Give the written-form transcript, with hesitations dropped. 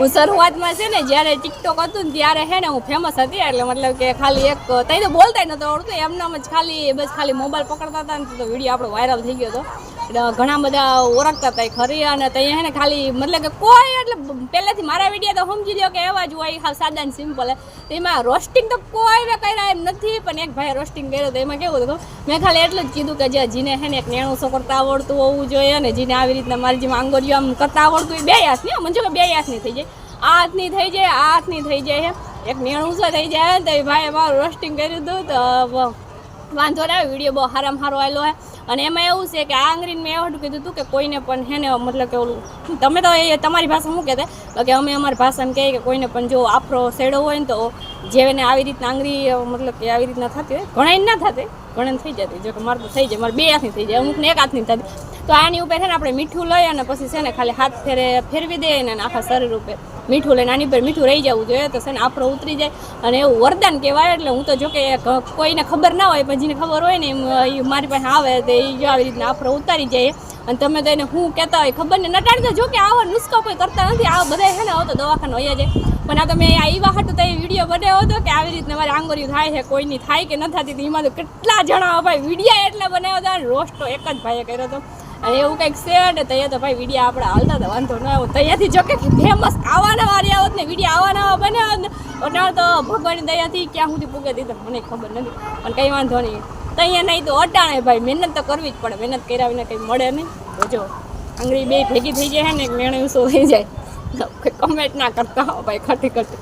હું શરૂઆતમાં છે ને જ્યારે ટિકટોક હતું ને ત્યારે હે ને હું ફેમસ હતી એટલે મતલબ કે ખાલી એક તઈ તો બોલતા નહોતો આવડતું એમનામ જ ખાલી મોબાઈલ પકડતા હતા ને તો વિડીયો આપણો વાયરલ થઈ ગયો હતો એટલે ઘણા બધા ઓળખતા હતા ખરી અને ત્યાં હે ને ખાલી મતલબ કે કોઈ એટલે પહેલેથી મારા વિડીયો તો સમજી લો કે એવા જ હોય સાદા ને સિમ્પલ એમાં રોસ્ટિંગ તો કોઈને કર્યા એમ નથી પણ એક ભાઈ રોસ્ટિંગ કર્યો તો એમાં કેવું હતું મેં ખાલી એટલું જ કીધું કે જે જીને હે ને એક નેણુસો કરતા આવડતું હોવું જોઈએ અને જીને આવી રીતના મારી જેમ આંગળીઓ આમ કરતા આવડતું હોય બે હાથની મંજુ કે બે હાથની થઈ જાય આ હાથની થઈ જાય આ હાથની થઈ જાય એક નેણુસો થઈ જાય તો એ ભાઈ મારું રોસ્ટિંગ કર્યું હતું તો વાંધો ના આવે વિડીયો બહુ સારામાં સારો આવેલો હોય અને એમાં એવું છે કે આ આંગળીને મેં એવું કીધું હતું કે કોઈને પણ હે ને મતલબ કે ઓલું તમે તો એ તમારી ભાષા શું કહેતા કે અમે અમારી ભાષામાં કહીએ કે કોઈને પણ જો આફરો શેડો હોય ને તો જેને આવી રીતના આંગળી મતલબ કે આવી રીતના થતી હોય ઘણા ના થતી ઘણા થઈ જતી જો કે મારે તો થઈ જાય મારે બે હાથની થઈ જાય અમુકને એક હાથની થતી તો આની ઉપર છે ને આપણે મીઠું લઈ અને પછી છે ને ખાલી હાથ ફેરવી દઈએ ને આખા શરીર ઉપર મીઠું લઈને આની પર મીઠું રહી જવું જોઈએ તો છે ને આફરો ઉતરી જાય અને એવું વરદાન કહેવાય એટલે હું તો જો કે કોઈને ખબર ના હોય પણ જેને ખબર હોય ને એ મારી પાસે આવે તો એ જો આવી રીતના આફરો ઉતારી જાય અને તમે તો એને હું કહેતા હોય ખબર ને નટાડી તો જો કે આવો નુસ્ખો કોઈ કરતા નથી આ બધા છે ને આવો તો દવાખાનો હોય જાય પણ આ તમે આવ્યા હતું તો એ વિડીયો બનાવ્યો હતો કે આવી રીતના મારી આંગળીઓ થાય છે કોઈની થાય કે ન થતી એમાં તો કેટલા જણા ભાઈ વિડીયો એટલા બનાવ્યા હતા રોસ્ટ તો એક જ ભાઈએ કર્યો હતો અને એવું કંઈક છે ને ત્યાં તો ભાઈ વિડીયો આપણે હાલતા હતા વાંધો ન આવ્યો ત્યાંથી જો કે ફેમસ આવાના વારી આવત ને વિડીયો આવાના બનાવ્યા ને અટાણ તો ભગવાનની દયાથી ક્યાં સુધી પૂગે દીધો મને ખબર નથી પણ કંઈ વાંધો નહીં ત્યાં નહીં તો અટાણે ભાઈ મહેનત તો કરવી જ પડે મહેનત કર્યા વિના કંઈ મળે નહીં તો જો આંગળી બે ભેગી થઈ જાય ને એક મેણું શું થઈ જાય કમેન્ટ ના કરતા હો ભાઈ ખટી ખટી